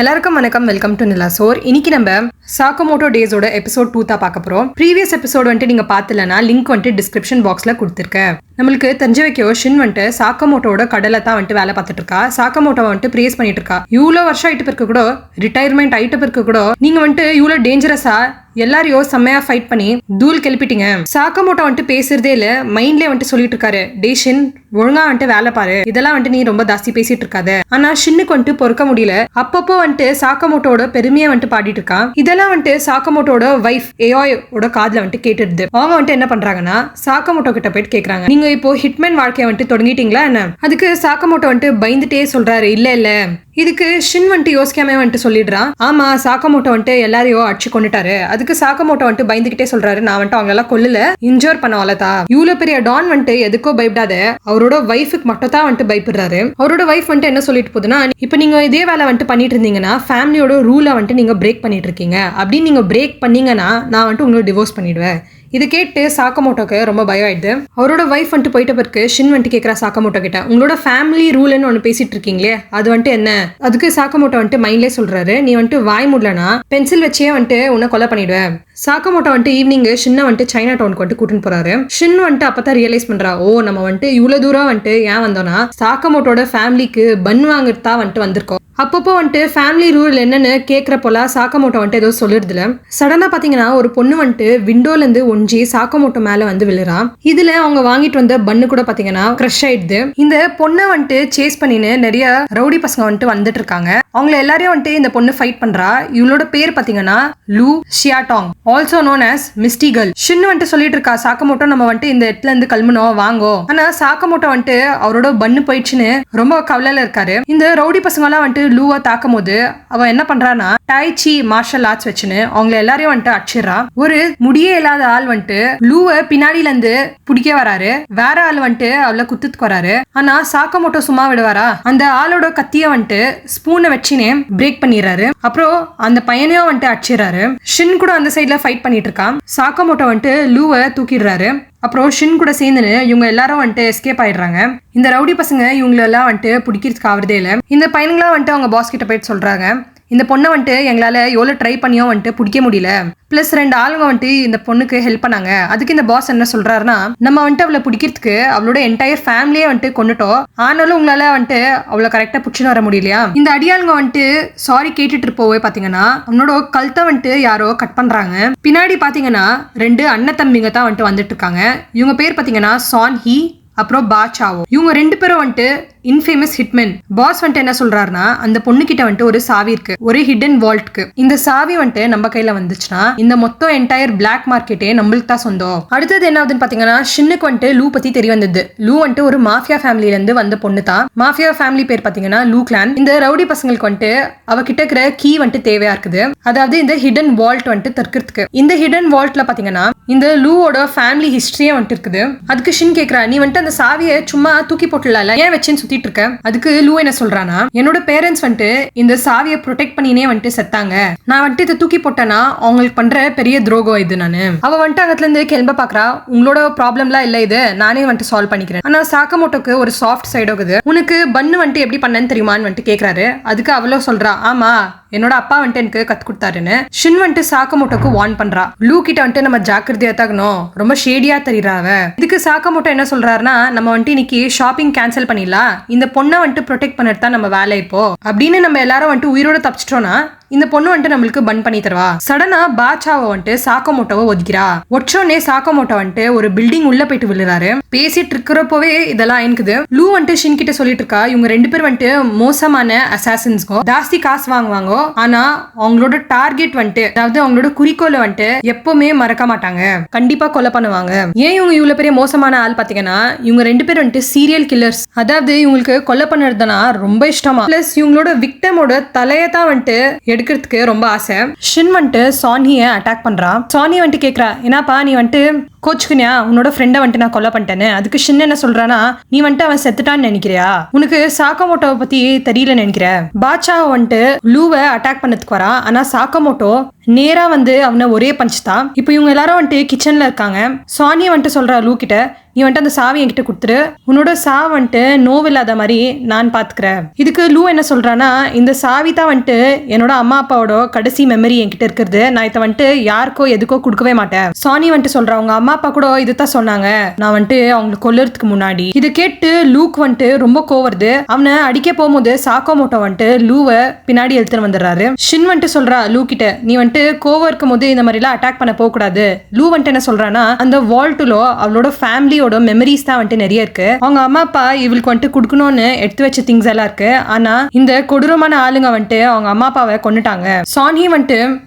எல்லாருக்கும் வணக்கம். Welcome to நிலாசோர். இன்னைக்கு நம்ம சாக்கமோட்டோ டேஸோட எபிசோட் 2 தான் பார்க்க போறோம். ப்ரீவியஸ் எபிசோட் வந்துட்டு நீங்க பார்த்தலனா லிங்க் வந்துட்டு டிஸ்கிரிப்ஷன் பாக்ஸ்ல கொடுத்துருக்கேன். நம்மளுக்கு தெரிஞ்ச வைக்கோ ஷின் வந்துட்டு சாக்கமோட்டோட கடலை தான் வந்துட்டு வேலை பார்த்துட்டு இருக்கா. சாக்கமோட்டோ வந்துட்டு பிரேஸ் பண்ணிட்டு இருக்கா. இவ்வளோ வருஷம் ஆயிட்டு பிறகு கூட, ரிட்டையர்மெண்ட் ஆயிட்டு பிறகு கூட நீங்க வந்துட்டு இவ்வளோ டேஞ்சரஸா எல்லாரையும் செம்மையா ஃபைட் பண்ணி தூள் கிளப்பிட்டீங்க. சாக்கமோட்டோ வந்துட்டு பேசுறதே இல்ல, மைண்ட்லயே வந்துட்டு சொல்லிட்டு இருக்காரு, டேஷின் ஒழுங்கா வந்துட்டு வேலை பாரு, இதெல்லாம் வந்துட்டு நீ ரொம்ப ஜாஸ்தி பேசிட்டு இருக்காத. ஆனா ஷின்னுக்கு வந்துட்டு பொறுக்க முடியல. அப்பப்போ வந்துட்டு சாக்கமோட்டோட பெருமையா வந்துட்டு பாடிட்டு இருக்கான். இதெல்லாம் வந்துட்டு சாக்கமோட்டோட வைஃப் ஏயோட காதுல வந்துட்டு கேட்டுடுது. அவங்க வந்துட்டு என்ன பண்றாங்கன்னா சாக்கமோட்டோ கிட்ட போயிட்டு கேக்குறாங்க, நீங்க இப்போ ஹிட்மேன் வாழ்க்கையை வந்துட்டு தொடங்கிட்டீங்களா என்ன? அதுக்கு சாக்கமோட்டோ வந்துட்டு பயந்துட்டே சொல்றாரு, இல்ல இதுக்கு ஷின் வந்துட்டு யோசிக்காம வந்துட்டு சொல்லிடுறான், ஆமா சாக்கமோட்டோ வந்துட்டு எல்லாரையும் அடிச்சு கொண்டுட்டாரு. அதுக்கு சாக்கமோட்டோ வந்துட்டு பயந்துகிட்டே சொல்றாரு, நான் வந்துட்டு அவங்களெல்லாம் கொல்லல, இன்ஜோர் பண்ண வளதா. இவ்வளவு பெரிய டான் வந்துட்டு எதுக்கோ பயப்படாத, அவரோட வைஃபுக்கு மட்டும் தான் வந்துட்டு பயப்படுறாரு. அவரோட வைஃப் வந்துட்டு என்ன சொல்லிட்டு போகுதுன்னா, இப்ப நீங்க இதே வேலை வந்துட்டு பண்ணிட்டு இருந்தீங்கன்னா ஃபேமிலியோட ரூலை வந்துட்டு நீங்க பிரேக் பண்ணிட்டு இருக்கீங்க. அப்படின்னு நீங்க பிரேக் பண்ணீங்கன்னா நான் வந்துட்டு உங்களை டிவோர்ஸ் பண்ணிடுவேன். இது கேட்டு சாக்கமோட்டோக்கு ரொம்ப பயம் ஆயிடுது. அவரோட வைஃப் வந்துட்டு போயிட்ட பிறகு ஷின் வந்துட்டு கேட்கறா சாக்கமோட்டோ கிட்ட, உங்களோட ஃபேமிலி ரூல்னு ஒன்று பேசிட்டு இருக்கீங்களே அது வந்துட்டு என்ன? அதுக்கு சாக்கமோட்டோ வந்துட்டு மைண்ட்லேயே சொல்றாரு, நீ வந்துட்டு வாய் முடலனா பென்சில் வச்சே வந்துட்டு உன்னை கொலை பண்ணிடுவேன். சாக்கமோட்டோ வந்துட்டு ஈவினிங் ஷின்னை வந்துட்டு சைனா டவுனுக்கு வந்துட்டு கூட்டின்னு போறாரு. ஷின் வந்துட்டு அப்பதான் ரியலைஸ் பண்றா, ஓ நம்ம வந்துட்டு இவ்வளவு தூரம் வந்துட்டு ஏன் வந்தோம்னா சாக்கமோட்டோட ஃபேமிலிக்கு பன் வாங்கிட்டு தான் வந்துட்டு வந்திருக்கோம். அப்பப்போ வந்துட்டு ஃபேமிலி ரூல் என்னன்னு கேட்கறப்போல சாக்கமோட்டோ வந்துட்டு ஏதோ சொல்லிடுதுல. சடனா பாத்தீங்கன்னா ஒரு பொண்ணு வந்துட்டு விண்டோல இருந்து ஒஞ்சி சாக்கமோட்டோ மேல வந்து விழுறா. இதுல அவங்க வாங்கிட்டு வந்த பன்னு கூட பாத்தீங்கன்னா கிரஷ் ஆயிடுது. இந்த பொண்ணை வந்துட்டு சேஸ் பண்ணின்னு நிறைய ரவுடி பசங்க வந்துட்டு வந்துட்டு இருக்காங்க. அவங்கள எல்லாரையும் வந்துட்டு இந்த பொண்ணு ஃபைட் பண்றா. இவளோட பேர் பாத்தீங்கன்னா லூ ஷியாடாங், ஆல்சோ நோன் அஸ் மிஸ்டி கேர்ள். ஷின் வந்துட்டு சொல்லிட்டு இருக்கா, சாக்கமோட்டோ நம்ம வந்துட்டு இந்த இடத்துல இருந்து கிளம்பணும் வாங்கோ. ஆனா சாக்கமோட்டோ வந்துட்டு அவரோட பன்னு போயிடுச்சுன்னு ரொம்ப கவலையில இருக்காரு. இந்த ரவுடி பசங்க எல்லாம் வந்துட்டு லூவா தாக்கும் போது அவ என்ன பண்றான்னா டாய்ச்சி மார்ஷல் ஆர்ட்ஸ் வச்சுன்னு அவங்க எல்லாரையும் வந்துட்டு அடிச்சிடறா. ஒரு முடியே இல்லாத ஆள் வந்துட்டு லூவ பின்னாடில இருந்து பிடிக்க வராரு. வேற ஆள் வந்துட்டு அவளை குத்துக்கு வராரு. ஆனா சாக்கமோட்டோ சும்மா விடுவாரா? அந்த ஆளோட கத்திய வந்துட்டு ஸ்பூனை வச்சுனே பிரேக் பண்ணிடுறாரு. அப்புறம் அந்த பையனையும் வந்துட்டு அடிச்சிடறாரு. ஷின் கூட அந்த சைட்ல ஃபைட் பண்ணிட்டு இருக்கான். சாக்கமோட்டோ வந்துட்டு லூவை தூக்கிடுறாரு. அப்புறம் ஷின் கூட சேர்ந்துன்னு இவங்க எல்லாரும் வந்துட்டு எஸ்கேப் ஆயிடுறாங்க. இந்த ரவுடி பசங்க இவங்களெல்லாம் வந்துட்டு பிடிக்கிறதுக்கு ஆவறதே இல்லை. இந்த பையன்களாம் வந்துட்டு அவங்க பாஸ் கிட்ட போயிட்டு சொல்றாங்க, இந்த பொண்ணை வந்துட்டு எங்களால எவ்வளவு ட்ரை பண்ணியும் வந்துட்டு பிடிக்க முடியல. பிளஸ் 2 ஆளுங்க வந்துட்டு இந்த பொண்ணுக்கு ஹெல்ப் பண்ணாங்க. அதுக்கு இந்த பாஸ் என்ன சொல்றாருன்னா, நம்ம வந்துட்டு அவளை பிடிக்கிறதுக்கு அவளோட என்டையர் ஃபேமிலியே வந்துட்டு கொண்டுட்டோம். ஆனாலும் உங்களால வந்துட்டு அவளை கரெக்டா பிடிச்சுன்னு வர முடியலையா? இந்த அடியாளுங்க வந்துட்டு சாரி கேட்டுட்டு இருப்போவே பாத்தீங்கன்னா அவனோட கழுத்தை வந்துட்டு யாரோ கட் பண்றாங்க. பின்னாடி பாத்தீங்கன்னா 2 அண்ணன் தம்பிங்க தான் வந்துட்டு வந்துட்டு இருக்காங்க. இவங்க பேர் பாத்தீங்கன்னா சான் ஹி அப்புறம் பாச்சாவோ. இவங்க 2 பேரும் வந்துட்டு இன்ஃபேமஸ் ஹிட்மேன். பாஸ் வந்துட்டு என்ன சொல்றாருன்னா, அந்த பொண்ணு கிட்ட வந்துட்டு ஒரு சாவி இருக்கு, ஒரு ஹிடன் வால்ட்க்கு. இந்த சாவி வந்துட்டு நம்ம கையில வந்துச்சுன்னா இந்த மொத்தம் என்டையர் பிளாக் மார்க்கெட்டே நம்மளுக்கு தான் சொந்தம். அடுத்தது என்ன ஆகுதுன்னு பாத்தீங்கன்னா, ஷின்னுக்கு வந்துட்டு லூ பத்தி தெரிய வந்தது. லூ வந்துட்டு ஒரு மாஃபியா ஃபேமிலில இருந்து வந்த பொண்ணு தான். மாஃபியா ஃபேமிலி பேர் பாத்தீங்கன்னா லூ கிளான். இந்த ரவுடி பசங்களுக்கு வந்துட்டு அவகிட்ட இருக்கிற கீ வந்துட்டு தேவையா இருக்குது, அதாவது இந்த ஹிடன் வால்ட் வந்துட்டு தற்கிறதுக்கு. இந்த ஹிடன் வால்ட்ல பாத்தீங்கன்னா இந்த லூவோட ஃபேமிலி ஹிஸ்டரியே வந்துட்டு இருக்குது. அதுக்கு ஷின் கேக்குறா, நீ வந்துட்டு அந்த சாவியை சும்மா தூக்கி போட்டுல, ஏன் வச்சுன்னு சுத்திட்டு இருக்க? அதுக்கு லூ என்ன சொல்றானா, என்னோட பேரண்ட்ஸ் வந்துட்டு இந்த சாவியை ப்ரொடெக்ட் பண்ணினே வந்துட்டு செத்தாங்க. நான் வந்துட்டு இதை தூக்கி போட்டேன்னா அவங்களுக்கு பண்ற பெரிய துரோகம் இது. நானு அவ வந்துட்டு அங்கத்துல இருந்து கிளம்ப பாக்குறா. உங்களோட ப்ராப்ளம்லாம் இல்ல, இது நானே வந்துட்டு சால்வ் பண்ணிக்கிறேன். ஆனா சாக்கமோட்டோக்கு ஒரு சாஃப்ட் சைடு இருக்குது. உனக்கு பன்னு வந்துட்டு எப்படி பண்ணன்னு தெரியுமான்னு வந்துட்டு கேக்குறாரு. அதுக்கு அவளோ சொல்றா, ஆமா என்னோட அப்பா வந்துட்டு எனக்கு கத்து கொடுத்தாருன்னு. ஷின் வந்துட்டு சாக்கமோட்டோக்கு வார்ன் பண்றா, லூ கிட்ட வந்துட்டு நம்ம ஜாக்கிரதையா தாக்கணும், ரொம்ப ஷேடியா தெரியுறாவ. இதுக்கு சாக்கமோட்டோ என்ன சொல்றாருன்னா, நம்ம வந்துட்டு இன்னைக்கு ஷாப்பிங் கேன்சல் பண்ணிடலாம், இந்த பொண்ணை வந்துட்டு ப்ரொடெக்ட் பண்ணிட்டு தான் நம்ம வேலை இப்போ அப்படின்னு நம்ம எல்லாரும் வந்துட்டு உயிரோட தப்பிச்சிட்டோம்னா இந்த பொண்ணு வந்துட்டு நம்மளுக்கு பன் பண்ணி தருவா. சடனா பாச்சாவை வந்துட்டு சாக்கமோட்டோவை ஒதுக்கிறா. ஒற்றோனே சாக்கமோட்டோ வந்துட்டு ஒரு பில்டிங் உள்ள போயிட்டு விழுறாரு. பேசிட்டு இருக்கிறப்பவே இதெல்லாம் இருக்குது. லூ வந்துட்டு ஷின் கிட்ட சொல்லிட்டு இருக்கா, இவங்க 2 பேர் வந்துட்டு மோசமான அசாசின்ஸ்கோ, ஜாஸ்தி காசு வாங்குவாங்க. ஆனா அவங்களோட டார்கெட் வந்துட்டு, அதாவது அவங்களோட குறிக்கோளை வந்துட்டு எப்பவுமே மறக்க மாட்டாங்க, கண்டிப்பா கொலை பண்ணுவாங்க. ஏன் இவங்க இவ்வளவு பெரிய மோசமான ஆள் பாத்தீங்கன்னா, இவங்க 2 பேர் வந்துட்டு சீரியல் கில்லர்ஸ். அதாவது இவங்களுக்கு கொலை பண்ணுறதுனா ரொம்ப இஷ்டமா. பிளஸ் இவங்களோட விக்டமோட தலையை தான் வந்துட்டு எடுக்கிறதுக்கு ரொம்ப ஆசை. ஷின் வந்துட்டு சானியை அட்டாக் பண்றா. சானி வந்துட்டு கேக்குறா, என்னப்பா நீ வந்துட்டு கோச்சுக்குனியா உன்னோட ஃப்ரெண்டை வந்துட்டு நான் கொலை பண்ணிட்டேன்னு. அதுக்கு ஷின் என்ன சொல்றானா, நீ வந்துட்டு அவன் செத்துட்டான்னு நினைக்கிறியா, உனக்கு சாக்கமோட்டோவை பத்தி தெரியல நினைக்கிற. பாட்சா வந்துட்டு லூவை அட்டாக் பண்ணதுக்கு வரா. ஆனா சாக்கமோட்டோ நேரா வந்து அவனை ஒரே பஞ்ச் தான். இப்போ இவங்க எல்லாரும் வந்துட்டு கிச்சன்ல இருக்காங்க. சானியை வந்துட்டு சொல்றா லூ கிட்ட, நீ வந்துட்டு அந்த சாவி என்கிட்ட கொடுத்துரு, உன்னோட சாவு வந்துட்டு நோவில்லாத மாதிரி நான் பாத்துக்கிறேன். இதுக்கு லூ என்ன சொல்றானா, இந்த சாவி தான் வந்துட்டு என்னோட அம்மா அப்பாவோட கடைசி மெமரி என்கிட்ட இருக்கிறது, நான் இதை வந்துட்டு யாருக்கோ எதுக்கோ கொடுக்கவே மாட்டேன். சானி வந்துட்டு சொல்றா, அவங்க அம்மா அப்பா கூட இதுதான் சொன்னாங்க நான் வந்துட்டு அவங்களுக்கு கொல்லுறதுக்கு முன்னாடி. இதை கேட்டு லூக் வந்துட்டு ரொம்ப கோவருது. அவனை அடிக்க போகும்போது சாக்கோமோட்டோ வந்துட்டு லூவை பின்னாடி எடுத்துட்டு வந்துடுறாரு. ஷின் வந்துட்டு சொல்றா லூ கிட்ட, நீ வந்துட்டு கோவம் இருக்கும் போது இந்த மாதிரி எல்லாம் அட்டாக் பண்ண போக கூடாது. லூ வந்துட்டு என்ன சொல்றானா, அந்த வால்ட்டுல அவளோட ஃபேமிலியோட மெமரிஸ் தான் வந்துட்டு நிறைய இருக்கு. அவங்க அம்மா அப்பா இவளுக்கு வந்துட்டு கொடுக்கணும்னு எடுத்து வச்ச திங்ஸ் எல்லாம் இருக்கு. ஆனா இந்த கொடூரமான ஆளுங்க வந்துட்டு அவங்க அம்மா அப்பாவை கொன்னுட்டாங்க. சானி வந்துட்டு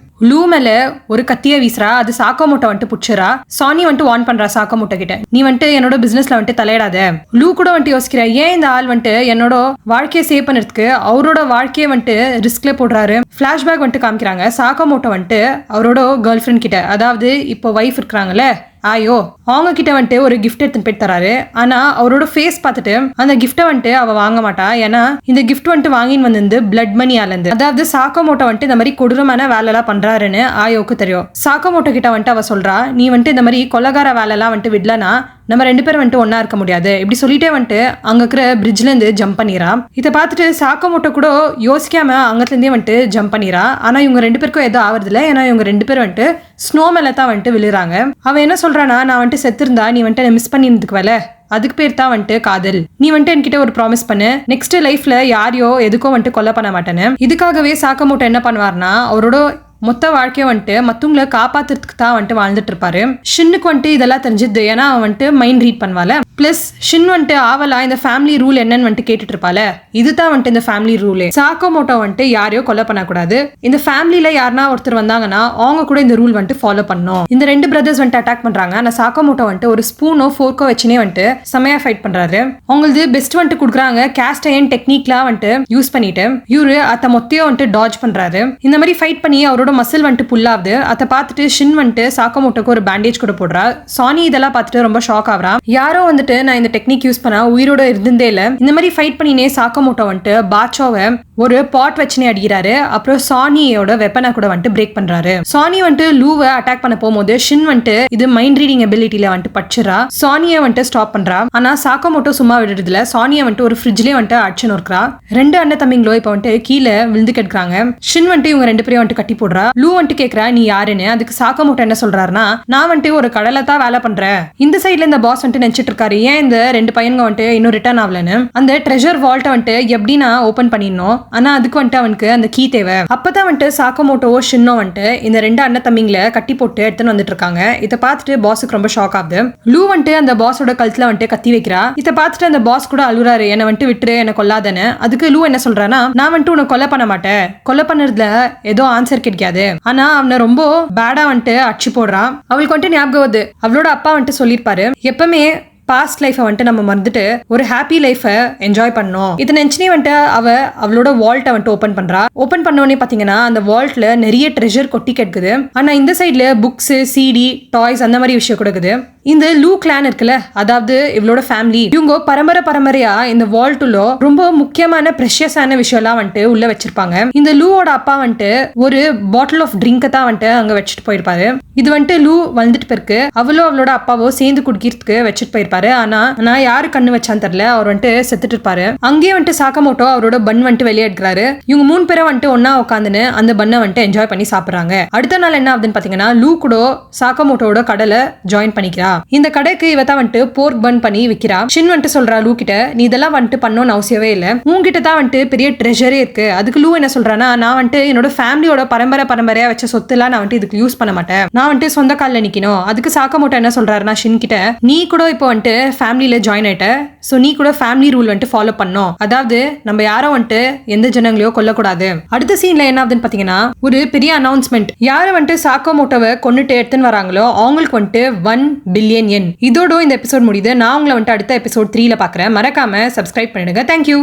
லூ மேல ஒரு கத்திய வீசுறா. அது சாக்கோமோட்டோ வந்துட்டு புடிச்சுறா. சானி வந்துட்டு வார்ன் பண்றா சாக்கோமோட்டோ கிட்ட, நீ வந்துட்டு என்னோட பிசினஸ்ல வந்துட்டு தலையிடாத. லூ கூட வந்துட்டு யோசிக்கிற, ஏன் இந்த ஆள் வந்துட்டு என்னோட வாழ்க்கையை சேவ் பண்ணுறதுக்கு அவரோட வாழ்க்கையை வந்துட்டு ரிஸ்க்ல போடுறாரு. பிளாஷ்பேக் வந்துட்டு காமிக்கிறாங்க. சாக்கோமோட்டோ வந்துட்டு அவரோட கேர்ள் ஃப்ரெண்ட் கிட்ட, அதாவது இப்போ வைஃப் இருக்கிறாங்கல்ல ஆயோ, அவங்க கிட்ட வந்துட்டு ஒரு கிஃப்ட் எடுத்துன்னு போய் தராரு. ஆனா அவரோட ஃபேஸ் பார்த்துட்டு அந்த கிஃப்ட்டை வந்துட்டு அவ வாங்க மாட்டா. ஏன்னா இந்த கிஃப்ட் வந்துட்டு வாங்கின்னு வந்து பிளட் மணி ஆலந்து, அதாவது சாக்கோமோட்டோ வந்துட்டு இந்த மாதிரி கொடூரமான வேலை எல்லாம் பண்றாருன்னு ஆயோக்கு தெரியும். சாக்கோமோட்டோ கிட்ட வந்துட்டு அவ சொல்றா, நீ வந்துட்டு இந்த மாதிரி கொலகார வேலை எல்லாம் வந்துட்டு விடலனா நம்ம 2 பேரும் வந்துட்டு ஒன்னா இருக்க முடியாது. இப்படி சொல்லிட்டே வந்துட்டு அங்க இருக்கிற பிரிட்ஜ்ல இருந்து ஜம்ப் பண்ணிரா. இதை பார்த்துட்டு சாக்கோமோட்டோ கூட யோசிக்காம அங்கத்துல இருந்தே வந்துட்டு ஜம்ப் பண்ணிரா. ஆனா இவங்க 2 பேருக்கும் எதுவும் ஆவறது இல்லை. ஏன்னா இவங்க 2 பேரும் வந்துட்டு ஸ்னோ மேல தான் வந்துட்டு விழுறாங்க. அவன் என்ன சொல்றானா, நான் வந்துட்டு செத்துருந்தா நீ வந்துட்டு மிஸ் பண்ணிருந்துக்கு வேலை, அதுக்கு பேர் தான் வந்துட்டு காதல். நீ வந்துட்டு என்கிட்ட ஒரு ப்ராமிஸ் பண்ணு, நெக்ஸ்ட் லைஃப்ல யாரையோ எதுக்கோ வந்துட்டு கொலை பண்ண மாட்டேன்னு. இதுக்காகவே சாக்கோமோட்டோ என்ன பண்ணுவார்னா, அவரோட மொத்த வாழ்க்கையை வந்துட்டு மற்றவங்களை காப்பாத்துறதுக்கு தான் வந்துட்டு வாழ்ந்துட்டு இருப்பாரு. ஷின்னுக்கு வந்துட்டு இதெல்லாம் தெரிஞ்சுது. ஏன்னா அவன் வந்துட்டு மைண்ட் ரீட் பண்ணுவாள். பிளஸ் ஷின் வந்துட்டு ஆவலா இந்த ஃபேமிலி ரூல் என்னன்னு வந்துட்டு கேட்டுட்டு இருப்பாள். இதுதான் வந்துட்டு இந்த ஃபேமிலி ரூலே. சாக்கோமோட்டோ வந்துட்டு யாரையோ கொலை பண்ணக்கூடாது. இந்த ஃபேமிலியில யாருனா ஒருத்தர் வந்தாங்கன்னா அவங்க கூட இந்த ரூல் வந்துட்டு ஃபாலோ பண்ணணும். இந்த 2 பிரதர்ஸ் வந்துட்டு அட்டாக் பண்றாங்க. ஆனால் சாக்கோமோட்டோ வந்துட்டு ஒரு ஸ்பூனோ ஃபோர்க்கோ வச்சுனே வந்துட்டு செமையா ஃபைட் பண்றாரு. அவங்களுக்கு பெஸ்ட் வந்துட்டு கொடுக்குறாங்க. கேஸ்ட் அயர்ன் டெக்னிக்லாம் வந்துட்டு யூஸ் பண்ணிட்டு இவரு அத மொத்தையும் வந்துட்டு டாஜ் பண்றாரு. இந்த மாதிரி ஃபைட் பண்ணி அவரோட மசில் வந்துட்டு புல் ஆகுது. அதை பார்த்துட்டு ஷின் வந்துட்டு சாக்கோமோட்டோக்கு ஒரு பேண்டேஜ் கூட போடுறா. சானி இதெல்லாம் பார்த்துட்டு ரொம்ப ஷாக் ஆகுறா. யாரோ வந்துட்டு நான் இந்த டெக்னிக் யூஸ் பண்ணா உயிரோட இருந்தே இல்ல. இந்த மாதிரி ஃபைட் பண்ணினே சாக்கோமோட்டோ வந்துட்டு பாச்சோவை ஒரு பாட் வச்சுனே அடிக்கிறாரு. அப்புறம் சானியோட வெப்பனை கூட வந்துட்டு பிரேக் பண்றாரு. சானி வந்துட்டு லூவை அட்டாக் பண்ண போகும்போது ஷின் வந்துட்டு இது மைண்ட் ரீடிங் எபிலிட்டில வந்துட்டு படிச்சிடறா. சானியை வந்துட்டு ஸ்டாப் பண்றா. ஆனா சாக்கோமோட்டோ சும்மா விடுறதுல சானியை வந்துட்டு ஒரு ஃப்ரிட்ஜ்லயே வந்துட்டு அடிச்சுன்னு இருக்கிறா. 2 அண்ணன் தம்பிங்களோ இப்ப வந்துட்டு கீழே விழுந்து கெடுக்கிறாங்க. ஷின் வந்துட்டு இவங்க 2 பேரையும் வந்துட்டு கட்டி போடுறா. லூ வந்துட்டு கேக்குறா நீ யாருன்னு. அதுக்கு சாக்கோமோட்டோ என்ன சொல்றாருன்னா, நான் வந்துட்டு ஒரு கடலை தான் வேலை பண்றேன். இந்த சைட்ல இந்த பாஸ் வந்துட்டு நினைச்சிட்டு இருக்காரு, ஏன் இந்த 2 பையனுங்க வந்துட்டு இன்னும் ரிட்டர்ன் ஆகலன்னு. அந்த ட்ரெஷர் வால்ட்டை வந்துட்டு எப்படி நான் ஓபன் பண்ணிடணும், ஆனா அதுக்கு வந்துட்டு அவனுக்கு அந்த கீ தேவை. அப்பதான் வந்துட்டு சாக்கோமோட்டோவோ ஷின்னோ வந்துட்டு இந்த 2 அண்ணன் தம்பிங்களை கட்டி போட்டு எடுத்துன்னு வந்துட்டு இருக்காங்க. இதை பார்த்துட்டு பாஸுக்கு ரொம்ப ஷாக் ஆகுது. லூ வந்துட்டு அந்த பாஸோட கழுத்துல வந்துட்டு கத்தி வைக்கிறா. இதை பார்த்துட்டு அந்த பாஸ் கூட அழுறாரு, என்னை வந்துட்டு விட்டுரு, என்ன கொல்லாதன்னு. அதுக்கு லூ என்ன சொல்றானா, நான் வந்துட்டு உன்னை கொலை பண்ண மாட்டேன், கொலை பண்ணுறதுல ஏதோ ஆன்சர் கிடைக்காது. ஆனா அவனை ரொம்ப பேடா வந்துட்டு அடிச்சு போடுறான். அவளுக்கு வந்துட்டு ஞாபகம் வருது, அவளோட அப்பா வந்துட்டு சொல்லியிருப்பாரு, எப்பவுமே பாஸ்ட் லைஃபை வந்துட்டு நம்ம மறந்துட்டு ஒரு ஹாப்பி லைஃபை என்ஜாய் பண்ணோம். இதை நினைச்சுனே வந்துட்டு அவளோட வால்ட்டை வந்துட்டு ஓப்பன் பண்றா. ஓப்பன் பண்ணோடனே பாத்தீங்கன்னா அந்த வால்ட்ல நிறைய ட்ரெஷர் கொட்டி கிடக்குது. ஆனா இந்த சைட்ல புக்ஸ், சிடி, டாய்ஸ் அந்த மாதிரி விஷயம் கொடுக்குது. இந்த லூ கிளான் இருக்குல்ல, அதாவது இவளோட ஃபேமிலி, இவங்க பரம்பரையா இந்த வால்ட்டுல ரொம்ப முக்கியமான ப்ரெஷியஸான விஷயம்லாம் வந்துட்டு உள்ள வச்சிருப்பாங்க. இந்த லூவோட அப்பா வந்துட்டு ஒரு பாட்டில் ஆஃப் ட்ரிங்கை தான் வந்துட்டு அங்க வச்சுட்டு போயிருப்பாரு. இது வந்துட்டு லூ வந்துட்டு போயிருக்கு. அவளோட அப்பாவோ சேர்ந்து குடிக்கிறதுக்கு வச்சுட்டு போயிருப்பாரு. ஆனா நான் யாரு கண்ணு வச்சான்னு தெரியல, அவர் வந்துட்டு செத்துட்டு இருப்பாரு. அங்கேயே வந்துட்டு சாக்கமோட்டோ அவரோட பன் வந்துட்டு வெளியே எடுக்கிறாரு. இவங்க 3 பேரை வந்துட்டு ஒன்னா உட்காந்துன்னு அந்த பண்ணை வந்துட்டு என்ஜாய் பண்ணி சாப்பிடுறாங்க. அடுத்த நாள் என்ன ஆகுதுன்னு பாத்தீங்கன்னா, லூ கூட சாக்கமோட்டோட கடையில ஜாயின் பண்ணிக்கிறா. இந்த கடைக்கு இவ தான் வந்துட்டு போர்க் பன் பண்ணி விக்கிறா. ஷின் வந்துட்டு சொல்றா லூ கிட்ட, நீ இதெல்லாம் வந்துட்டு பண்ணணும்னு அவசியமே இல்ல, உன்கிட்ட தான் வந்துட்டு பெரிய ட்ரெஷரே இருக்கு. அதுக்கு லூ என்ன சொல்றானா, நான் வந்துட்டு என்னோட ஃபேமிலியோட பரம்பரையா வச்ச சொத்துலாம் நான் வந்துட்டு இதுக்கு யூஸ் பண்ண மாட்டேன், நான் வந்துட்டு சொந்த காலில் நிக்கணும். அதுக்கு சாக்கமோட்டோ என்ன சொல்றாருன்னா ஷின் கிட்ட, நீ கூட இப்போ வந்துட்டு ஃபேமிலியில ஜாயின் ஆயிட்ட, சோ நீ கூட ஃபேமிலி ரூல் வந்துட்டு ஃபாலோ பண்ணணும். அதாவது நம்ம யாரும் வந்துட்டு எந்த ஜனங்களையோ கொல்லக்கூடாது. அடுத்த சீன்ல என்ன ஆகுதுன்னு பாத்தீங்கன்னா, ஒரு பெரிய அனௌன்ஸ்மெண்ட். யாரை வந்துட்டு சாக்கமோட்டோவை கொன்னுட்டு எடுத்துன்னு வராங்களோ அவங்களுக்கு வந்துட்டு 1 பில்லியன் yen. இதோட இந்த எபிசோட் முடியுது. நான் உங்களை வந்துட்டு அடுத்த எபிசோட் 3ல பாக்குறேன். மறக்காம சப்ஸ்கிரைப் பண்ணிடுங்க. தேங்க்யூ.